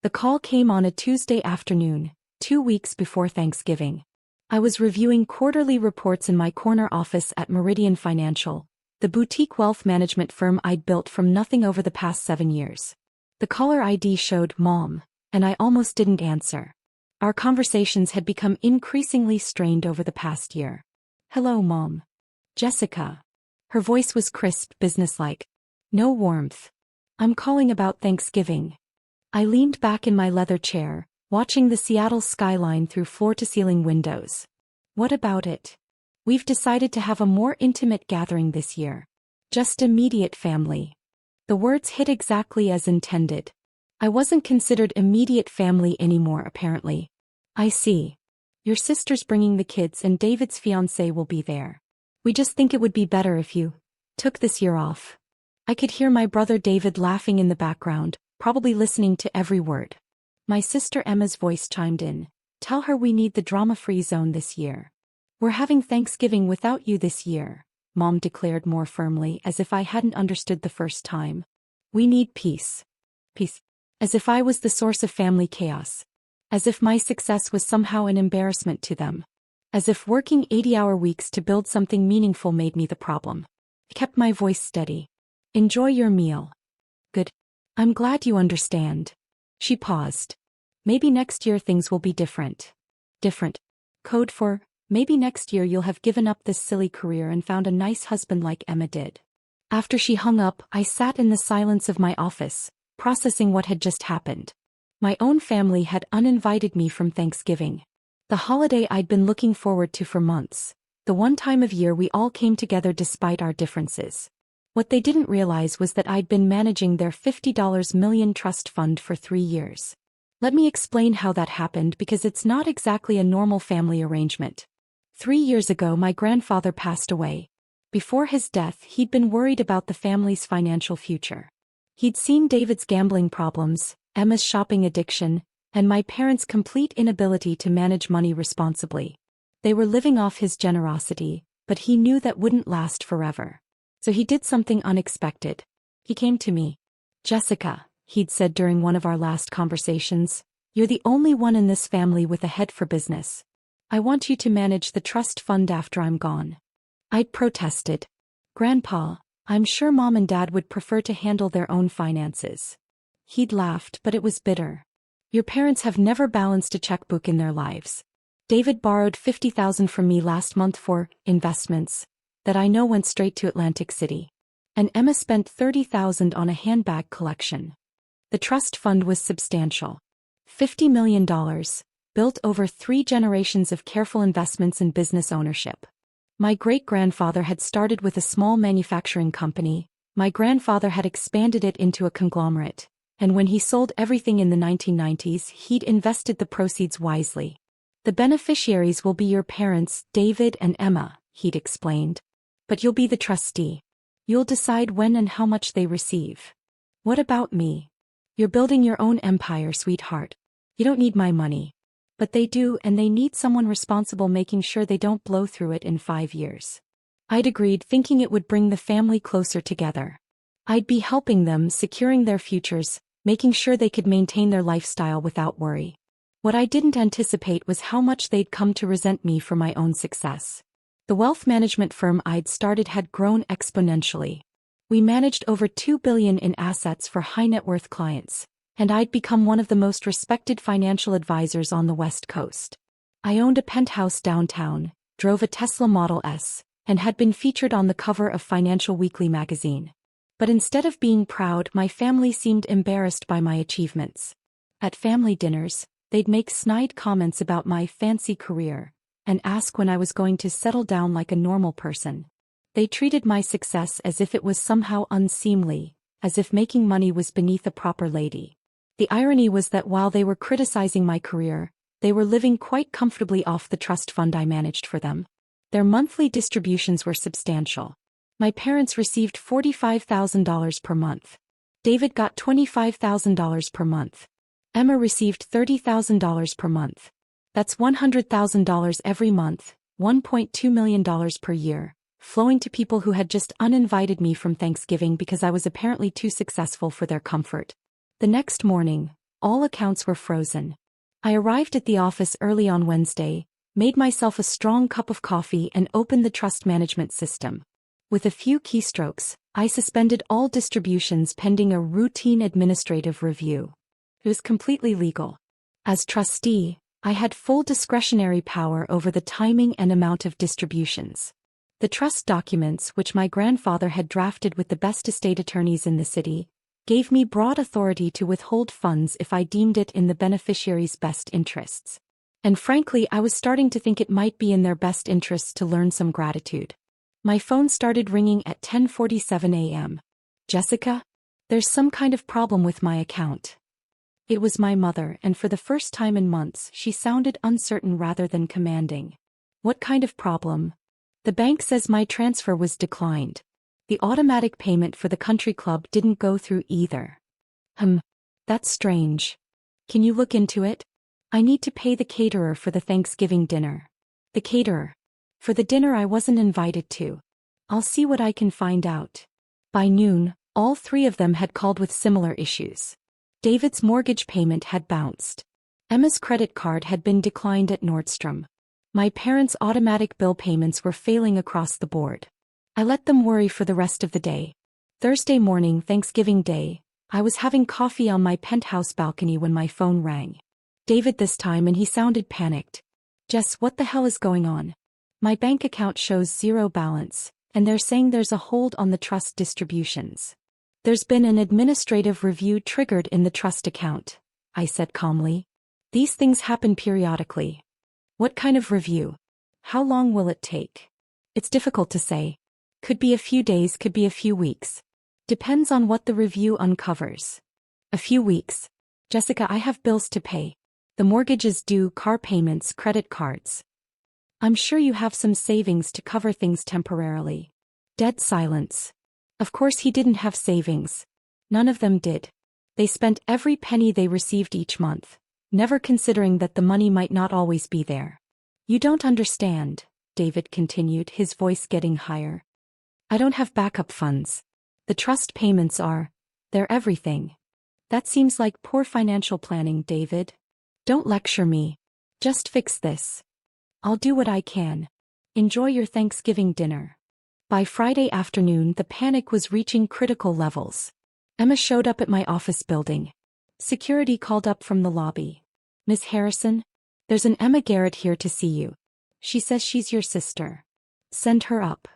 The call came on a Tuesday afternoon, 2 weeks before Thanksgiving. I was reviewing quarterly reports in my corner office at Meridian Financial, the boutique wealth management firm I'd built from nothing over the past 7 years. The caller ID showed Mom, and I almost didn't answer. Our conversations had become increasingly strained over the past year. "Hello, Mom." "Jessica." Her voice was crisp, businesslike. No warmth. "I'm calling about Thanksgiving." I leaned back in my leather chair, watching the Seattle skyline through floor-to-ceiling windows. "What about it?" "We've decided to have a more intimate gathering this year. Just immediate family." The words hit exactly as intended. I wasn't considered immediate family anymore, apparently. "I see. Your sister's bringing the kids and David's fiancée will be there. We just think it would be better if you took this year off." I could hear my brother David laughing in the background, probably listening to every word. My sister Emma's voice chimed in. "Tell her we need the drama-free zone this year." "We're having Thanksgiving without you this year," Mom declared more firmly, as if I hadn't understood the first time. "We need peace." Peace. As if I was the source of family chaos. As if my success was somehow an embarrassment to them. As if working 80-hour weeks to build something meaningful made me the problem. I kept my voice steady. "Enjoy your meal." "Good. I'm glad you understand." She paused. "Maybe next year things will be different." Different. Code for, maybe next year you'll have given up this silly career and found a nice husband like Emma did. After she hung up, I sat in the silence of my office, processing what had just happened. My own family had uninvited me from Thanksgiving. The holiday I'd been looking forward to for months. The one time of year we all came together despite our differences. What they didn't realize was that I'd been managing their $50 million trust fund for 3 years. Let me explain how that happened, because it's not exactly a normal family arrangement. 3 years ago my grandfather passed away. Before his death he'd been worried about the family's financial future. He'd seen David's gambling problems, Emma's shopping addiction, and my parents' complete inability to manage money responsibly. They were living off his generosity, but he knew that wouldn't last forever. So he did something unexpected. He came to me. "Jessica," he'd said during one of our last conversations, "you're the only one in this family with a head for business. I want you to manage the trust fund after I'm gone." I'd protested. "Grandpa, I'm sure Mom and Dad would prefer to handle their own finances." He'd laughed, but it was bitter. "Your parents have never balanced a checkbook in their lives. David borrowed $50,000 from me last month for investments that I know went straight to Atlantic City. And Emma spent $30,000 on a handbag collection. The trust fund was substantial. $50 million, built over 3 generations of careful investments and business ownership. My great-grandfather had started with a small manufacturing company. My grandfather had expanded it into a conglomerate. And when he sold everything in the 1990s, he'd invested the proceeds wisely. The beneficiaries will be your parents, David and Emma, he'd explained. But you'll be the trustee. You'll decide when and how much they receive. What about me? You're building your own empire, sweetheart. You don't need my money. But they do, and they need someone responsible making sure they don't blow through it in 5 years. I'd agreed, thinking it would bring the family closer together. I'd be helping them, securing their futures, making sure they could maintain their lifestyle without worry. What I didn't anticipate was how much they'd come to resent me for my own success. The wealth management firm I'd started had grown exponentially. We managed over $2 billion in assets for high-net-worth clients, and I'd become one of the most respected financial advisors on the West Coast. I owned a penthouse downtown, drove a Tesla Model S, and had been featured on the cover of Financial Weekly magazine. But instead of being proud, my family seemed embarrassed by my achievements. At family dinners, they'd make snide comments about my fancy career, and ask when I was going to settle down like a normal person. They treated my success as if it was somehow unseemly, as if making money was beneath a proper lady. The irony was that while they were criticizing my career, they were living quite comfortably off the trust fund I managed for them. Their monthly distributions were substantial. My parents received $45,000 per month. David got $25,000 per month. Emma received $30,000 per month. That's $100,000 every month, $1.2 million per year, flowing to people who had just uninvited me from Thanksgiving because I was apparently too successful for their comfort. The next morning, all accounts were frozen. I arrived at the office early on Wednesday, made myself a strong cup of coffee and opened the trust management system. With a few keystrokes, I suspended all distributions pending a routine administrative review. It was completely legal. As trustee, I had full discretionary power over the timing and amount of distributions. The trust documents, which my grandfather had drafted with the best estate attorneys in the city, gave me broad authority to withhold funds if I deemed it in the beneficiary's best interests. And frankly, I was starting to think it might be in their best interests to learn some gratitude. My phone started ringing at 10:47 a.m. "Jessica? There's some kind of problem with my account." It was my mother, and for the first time in months, she sounded uncertain rather than commanding. "What kind of problem?" "The bank says my transfer was declined. The automatic payment for the country club didn't go through either." That's strange. Can you look into it? I need to pay the caterer for the Thanksgiving dinner." "The caterer? For the dinner I wasn't invited to." "I'll see what I can find out." By noon, all three of them had called with similar issues. David's mortgage payment had bounced. Emma's credit card had been declined at Nordstrom. My parents' automatic bill payments were failing across the board. I let them worry for the rest of the day. Thursday morning, Thanksgiving Day, I was having coffee on my penthouse balcony when my phone rang. David this time, and he sounded panicked. "Jess, what the hell is going on? My bank account shows zero balance, and they're saying there's a hold on the trust distributions." "There's been an administrative review triggered in the trust account," I said calmly. "These things happen periodically." "What kind of review? How long will it take?" "It's difficult to say. Could be a few days, could be a few weeks. Depends on what the review uncovers." "A few weeks. Jessica, I have bills to pay. The mortgage is due, car payments, credit cards." "I'm sure you have some savings to cover things temporarily." Dead silence. Of course he didn't have savings. None of them did. They spent every penny they received each month, never considering that the money might not always be there. "You don't understand," David continued, his voice getting higher. "I don't have backup funds. The trust payments they're everything." "That seems like poor financial planning, David." "Don't lecture me. Just fix this." "I'll do what I can. Enjoy your Thanksgiving dinner." By Friday afternoon, the panic was reaching critical levels. Emma showed up at my office building. Security called up from the lobby. "Miss Harrison, there's an Emma Garrett here to see you. She says she's your sister." "Send her up."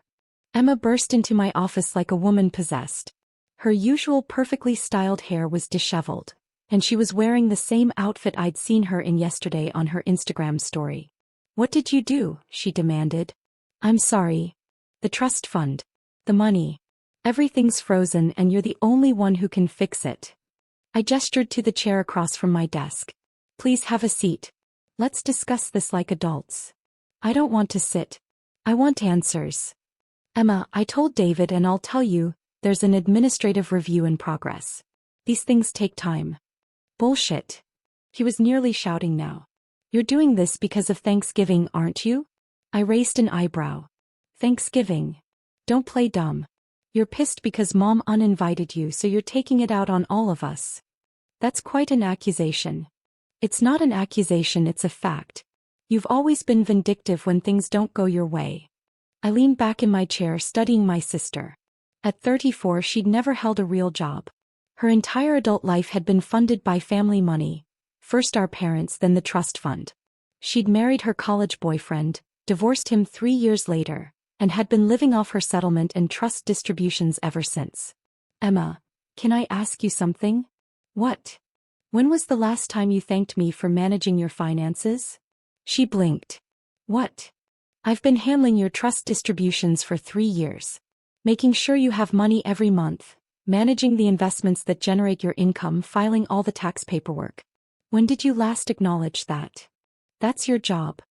Emma burst into my office like a woman possessed. Her usual perfectly styled hair was disheveled, and she was wearing the same outfit I'd seen her in yesterday on her Instagram story. "What did you do?" she demanded. "I'm sorry. The trust fund. The money. Everything's frozen and you're the only one who can fix it." I gestured to the chair across from my desk. "Please have a seat. Let's discuss this like adults." "I don't want to sit. I want answers." "Emma, I told David, and I'll tell you, there's an administrative review in progress. These things take time." "Bullshit." He was nearly shouting now. "You're doing this because of Thanksgiving, aren't you?" I raised an eyebrow. "Thanksgiving? Don't play dumb. You're pissed because Mom uninvited you, so you're taking it out on all of us." "That's quite an accusation." "It's not an accusation, it's a fact. You've always been vindictive when things don't go your way." I leaned back in my chair, studying my sister. At 34, she'd never held a real job. Her entire adult life had been funded by family money, first our parents, then the trust fund. She'd married her college boyfriend, divorced him 3 years later, and had been living off her settlement and trust distributions ever since. "Emma, can I ask you something?" "What?" "When was the last time you thanked me for managing your finances?" She blinked. "What?" "I've been handling your trust distributions for 3 years. Making sure you have money every month, managing the investments that generate your income, filing all the tax paperwork. When did you last acknowledge that?" "That's your job."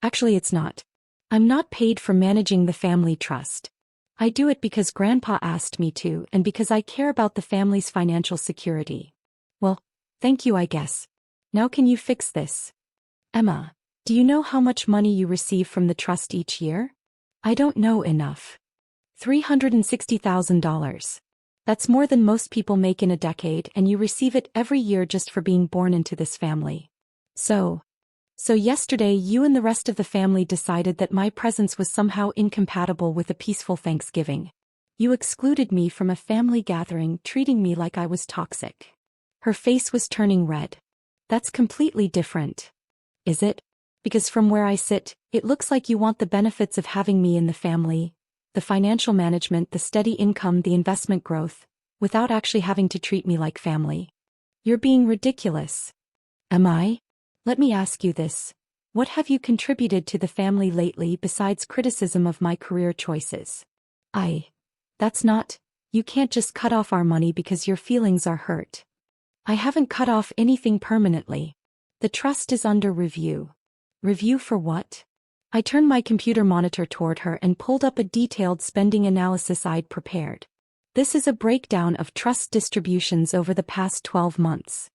"Actually, it's not. I'm not paid for managing the family trust. I do it because Grandpa asked me to and because I care about the family's financial security." "Well, thank you, I guess. Now can you fix this?" "Emma, do you know how much money you receive from the trust each year?" "I don't know enough." $360,000. That's more than most people make in a decade, and you receive it every year just for being born into this family. So yesterday you and the rest of the family decided that my presence was somehow incompatible with a peaceful Thanksgiving. You excluded me from a family gathering, treating me like I was toxic. Her face was turning red. That's completely different. Is it? Because from where I sit, it looks like you want the benefits of having me in the family, the financial management, the steady income, the investment growth, without actually having to treat me like family. You're being ridiculous. Am I? Let me ask you this. What have you contributed to the family lately besides criticism of my career choices? That's not, you can't just cut off our money because your feelings are hurt. I haven't cut off anything permanently. The trust is under review. Review for what? I turned my computer monitor toward her and pulled up a detailed spending analysis I'd prepared. This is a breakdown of trust distributions over the past 12 months.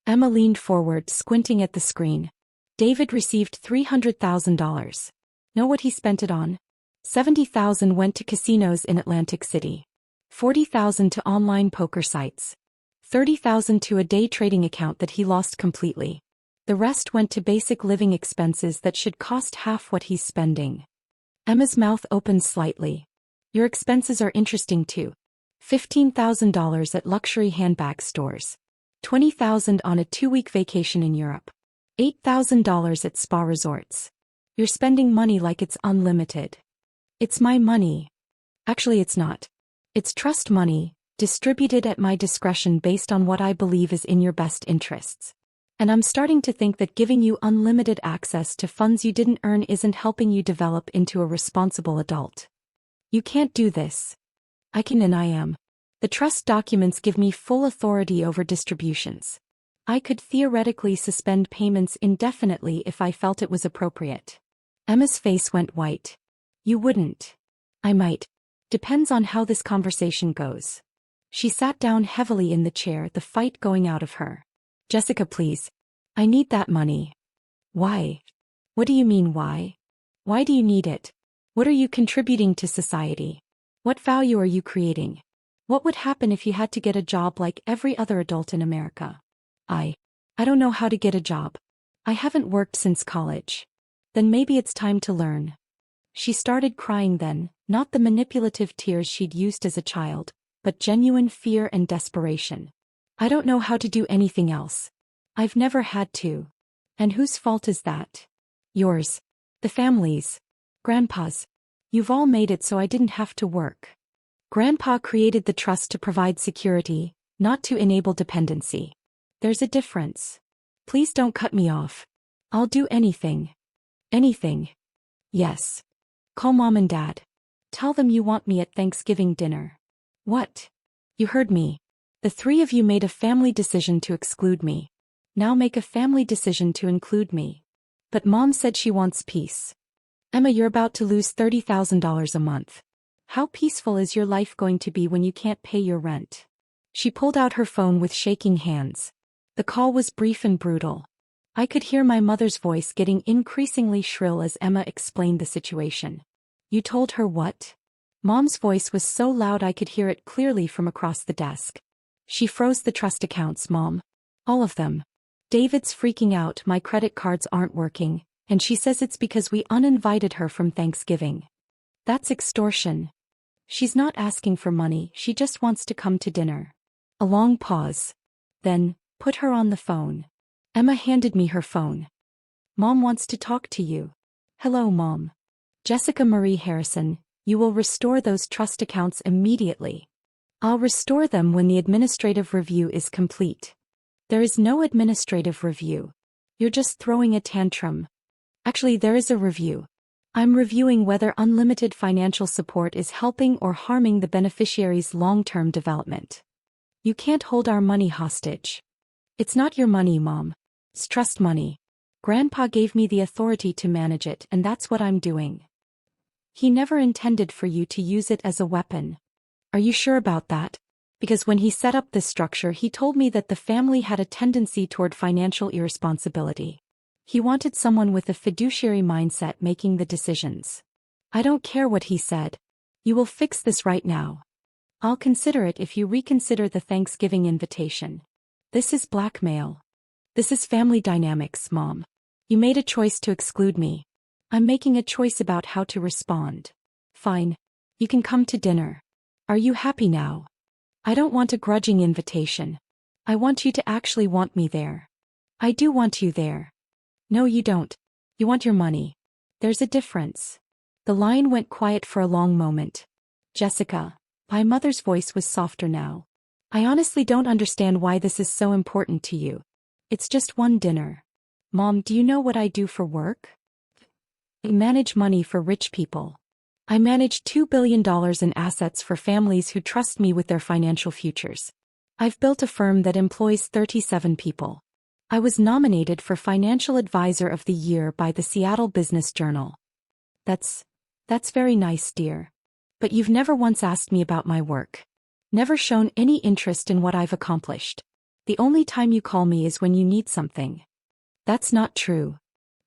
Emma leaned forward, squinting at the screen. David received $300,000. Know what he spent it on? $70,000 went to casinos in Atlantic City. $40,000 to online poker sites. $30,000 to a day trading account that he lost completely. The rest went to basic living expenses that should cost half what he's spending. Emma's mouth opened slightly. Your expenses are interesting too. $15,000 at luxury handbag stores. $20,000 on a 2-week vacation in Europe. $8,000 at spa resorts. You're spending money like it's unlimited. It's my money. Actually, it's not. It's trust money, distributed at my discretion based on what I believe is in your best interests. And I'm starting to think that giving you unlimited access to funds you didn't earn isn't helping you develop into a responsible adult. You can't do this. I can, and I am. The trust documents give me full authority over distributions. I could theoretically suspend payments indefinitely if I felt it was appropriate. Emma's face went white. You wouldn't. I might. Depends on how this conversation goes. She sat down heavily in the chair, the fight going out of her. Jessica, please. I need that money. Why? What do you mean why? Why do you need it? What are you contributing to society? What value are you creating? What would happen if you had to get a job like every other adult in America? I don't know how to get a job. I haven't worked since college. Then maybe it's time to learn. She started crying then, not the manipulative tears she'd used as a child, but genuine fear and desperation. I don't know how to do anything else. I've never had to. And whose fault is that? Yours. The family's. Grandpa's. You've all made it so I didn't have to work. Grandpa created the trust to provide security, not to enable dependency. There's a difference. Please don't cut me off. I'll do anything. Anything. Yes. Call Mom and Dad. Tell them you want me at Thanksgiving dinner. What? You heard me. The three of you made a family decision to exclude me. Now make a family decision to include me. But Mom said she wants peace. Emma, you're about to lose $30,000 a month. How peaceful is your life going to be when you can't pay your rent? She pulled out her phone with shaking hands. The call was brief and brutal. I could hear my mother's voice getting increasingly shrill as Emma explained the situation. You told her what? Mom's voice was so loud I could hear it clearly from across the desk. She froze the trust accounts, Mom. All of them. David's freaking out, my credit cards aren't working, and she says it's because we uninvited her from Thanksgiving. That's extortion. She's not asking for money, she just wants to come to dinner. A long pause. Then, put her on the phone. Emma handed me her phone. Mom wants to talk to you. Hello, Mom. Jessica Marie Harrison, you will restore those trust accounts immediately. I'll restore them when the administrative review is complete. There is no administrative review. You're just throwing a tantrum. Actually, there is a review. I'm reviewing whether unlimited financial support is helping or harming the beneficiary's long-term development. You can't hold our money hostage. It's not your money, Mom. It's trust money. Grandpa gave me the authority to manage it, and that's what I'm doing. He never intended for you to use it as a weapon. Are you sure about that? Because when he set up this structure, he told me that the family had a tendency toward financial irresponsibility. He wanted someone with a fiduciary mindset making the decisions. I don't care what he said. You will fix this right now. I'll consider it if you reconsider the Thanksgiving invitation. This is blackmail. This is family dynamics, Mom. You made a choice to exclude me. I'm making a choice about how to respond. Fine. You can come to dinner. Are you happy now? I don't want a grudging invitation. I want you to actually want me there. I do want you there. No, you don't. You want your money. There's a difference. The line went quiet for a long moment. Jessica, my mother's voice was softer now. I honestly don't understand why this is so important to you. It's just one dinner. Mom, do you know what I do for work? I manage money for rich people. I manage $2 billion in assets for families who trust me with their financial futures. I've built a firm that employs 37 people. I was nominated for Financial Advisor of the Year by the Seattle Business Journal. That's very nice, dear. But you've never once asked me about my work. Never shown any interest in what I've accomplished. The only time you call me is when you need something. That's not true.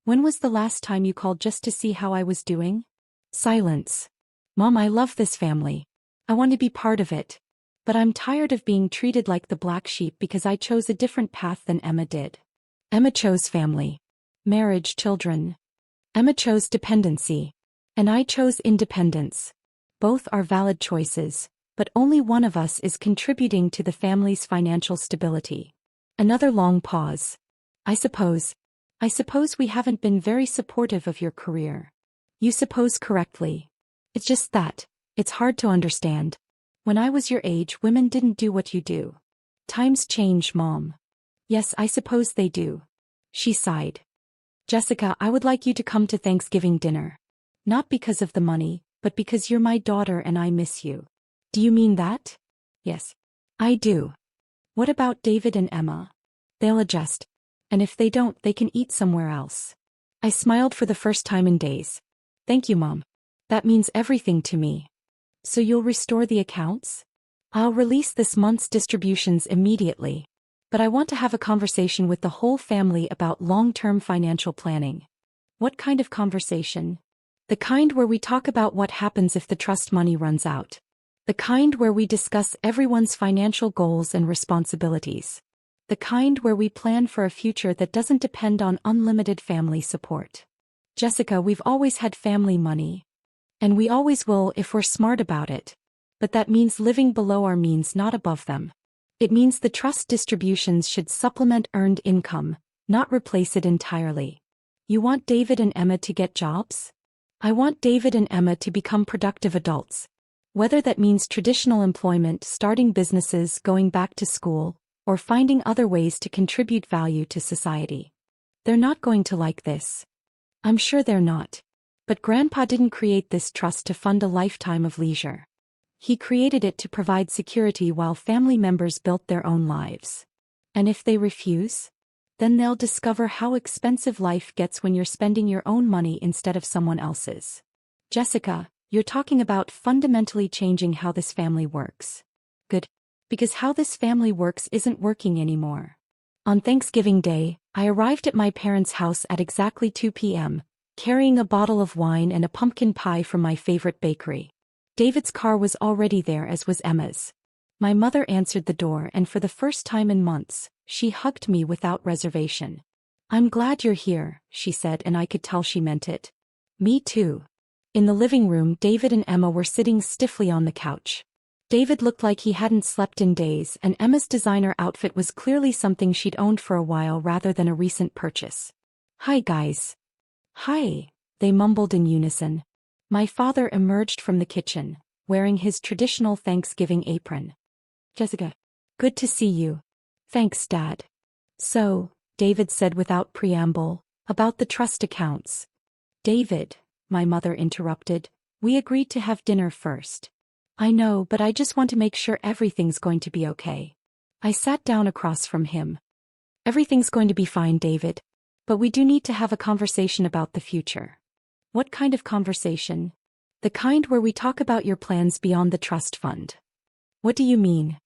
When was the last time you called just to see how I was doing? Silence. Mom, I love this family. I want to be part of it. But I'm tired of being treated like the black sheep because I chose a different path than Emma did. Emma chose family, marriage, children. Emma chose dependency. And I chose independence. Both are valid choices, but only one of us is contributing to the family's financial stability. Another long pause. I suppose we haven't been very supportive of your career. You suppose correctly. It's just that, it's hard to understand. When I was your age, women didn't do what you do. Times change, Mom. Yes, I suppose they do. She sighed. Jessica, I would like you to come to Thanksgiving dinner. Not because of the money, but because you're my daughter and I miss you. Do you mean that? Yes. I do. What about David and Emma? They'll adjust. And if they don't, they can eat somewhere else. I smiled for the first time in days. Thank you, Mom. That means everything to me. So you'll restore the accounts? I'll release this month's distributions immediately. But I want to have a conversation with the whole family about long-term financial planning. What kind of conversation? The kind where we talk about what happens if the trust money runs out. The kind where we discuss everyone's financial goals and responsibilities. The kind where we plan for a future that doesn't depend on unlimited family support. Jessica, we've always had family money. And we always will if we're smart about it. But that means living below our means, not above them. It means the trust distributions should supplement earned income, not replace it entirely. You want David and Emma to get jobs? I want David and Emma to become productive adults. Whether that means traditional employment, starting businesses, going back to school, or finding other ways to contribute value to society. They're not going to like this. I'm sure they're not. But Grandpa didn't create this trust to fund a lifetime of leisure. He created it to provide security while family members built their own lives. And if they refuse? Then they'll discover how expensive life gets when you're spending your own money instead of someone else's. Jessica, you're talking about fundamentally changing how this family works. Good. Because how this family works isn't working anymore. On Thanksgiving Day, I arrived at my parents' house at exactly 2 p.m., carrying a bottle of wine and a pumpkin pie from my favorite bakery. David's car was already there, as was Emma's. My mother answered the door, and for the first time in months, she hugged me without reservation. I'm glad you're here, she said, and I could tell she meant it. Me too. In the living room, David and Emma were sitting stiffly on the couch. David looked like he hadn't slept in days, and Emma's designer outfit was clearly something she'd owned for a while rather than a recent purchase. Hi, guys. Hi, they mumbled in unison. My father emerged from the kitchen, wearing his traditional Thanksgiving apron. Jessica. Good to see you. Thanks, Dad. So, David said without preamble, about the trust accounts. David, my mother interrupted, we agreed to have dinner first. I know, but I just want to make sure everything's going to be okay. I sat down across from him. Everything's going to be fine, David. But we do need to have a conversation about the future. What kind of conversation? The kind where we talk about your plans beyond the trust fund. What do you mean?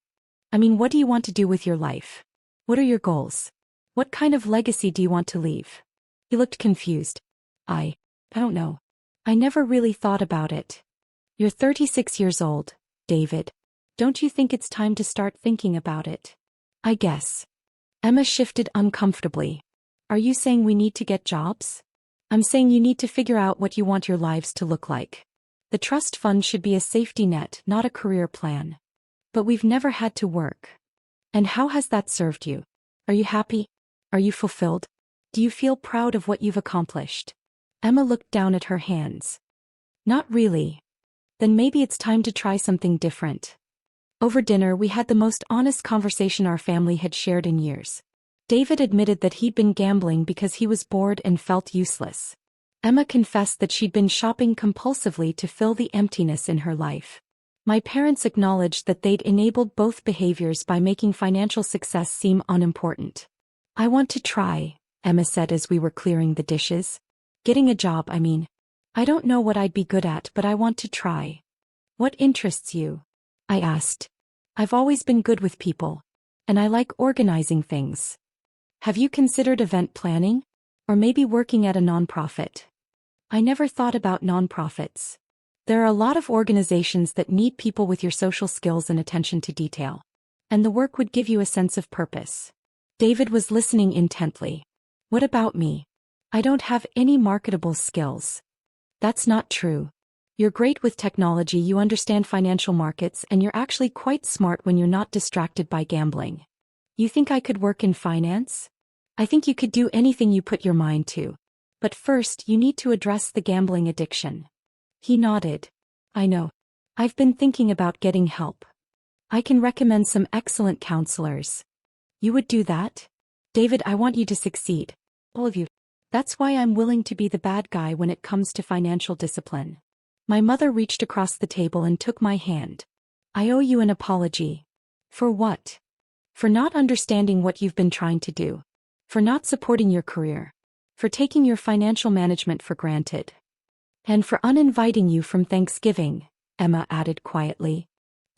I mean, what do you want to do with your life? What are your goals? What kind of legacy do you want to leave? He looked confused. I don't know. I never really thought about it. You're 36 years old, David. Don't you think it's time to start thinking about it? I guess. Emma shifted uncomfortably. Are you saying we need to get jobs? I'm saying you need to figure out what you want your lives to look like. The trust fund should be a safety net, not a career plan. But we've never had to work. And how has that served you? Are you happy? Are you fulfilled? Do you feel proud of what you've accomplished? Emma looked down at her hands. Not really. Then maybe it's time to try something different. Over dinner we had the most honest conversation our family had shared in years. David admitted that he'd been gambling because he was bored and felt useless. Emma confessed that she'd been shopping compulsively to fill the emptiness in her life. My parents acknowledged that they'd enabled both behaviors by making financial success seem unimportant. I want to try, Emma said as we were clearing the dishes. Getting a job, I mean. I don't know what I'd be good at, but I want to try. What interests you? I asked. I've always been good with people. And I like organizing things. Have you considered event planning? Or maybe working at a nonprofit? I never thought about nonprofits. There are a lot of organizations that need people with your social skills and attention to detail. And the work would give you a sense of purpose. David was listening intently. What about me? I don't have any marketable skills. That's not true. You're great with technology, you understand financial markets, and you're actually quite smart when you're not distracted by gambling. You think I could work in finance? I think you could do anything you put your mind to. But first, you need to address the gambling addiction. He nodded. I know. I've been thinking about getting help. I can recommend some excellent counselors. You would do that? David, I want you to succeed. All of you. That's why I'm willing to be the bad guy when it comes to financial discipline. My mother reached across the table and took my hand. I owe you an apology. For what? For not understanding what you've been trying to do. For not supporting your career. For taking your financial management for granted. And for uninviting you from Thanksgiving, Emma added quietly.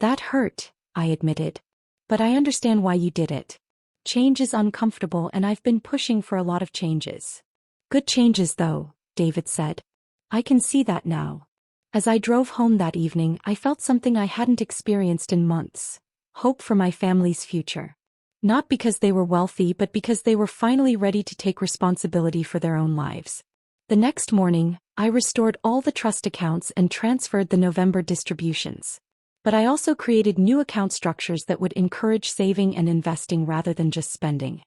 That hurt, I admitted. But I understand why you did it. Change is uncomfortable and I've been pushing for a lot of changes. Good changes though, David said. I can see that now. As I drove home that evening, I felt something I hadn't experienced in months. Hope for my family's future. Not because they were wealthy, but because they were finally ready to take responsibility for their own lives. The next morning, I restored all the trust accounts and transferred the November distributions. But I also created new account structures that would encourage saving and investing rather than just spending.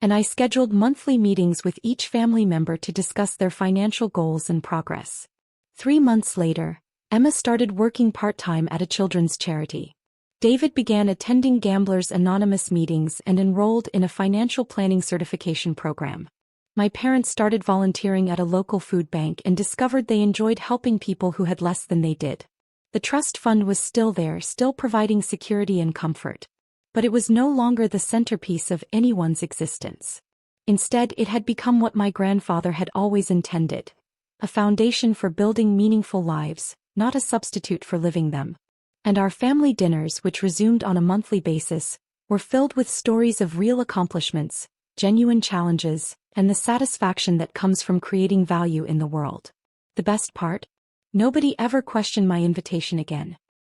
And I scheduled monthly meetings with each family member to discuss their financial goals and progress. 3 months later, Emma started working part-time at a children's charity. David began attending Gamblers Anonymous meetings and enrolled in a financial planning certification program. My parents started volunteering at a local food bank and discovered they enjoyed helping people who had less than they did. The trust fund was still there, still providing security and comfort. But it was no longer the centerpiece of anyone's existence. Instead, it had become what my grandfather had always intended. A foundation for building meaningful lives, not a substitute for living them. And our family dinners, which resumed on a monthly basis, were filled with stories of real accomplishments, genuine challenges, and the satisfaction that comes from creating value in the world. The best part? Nobody ever questioned my invitation again.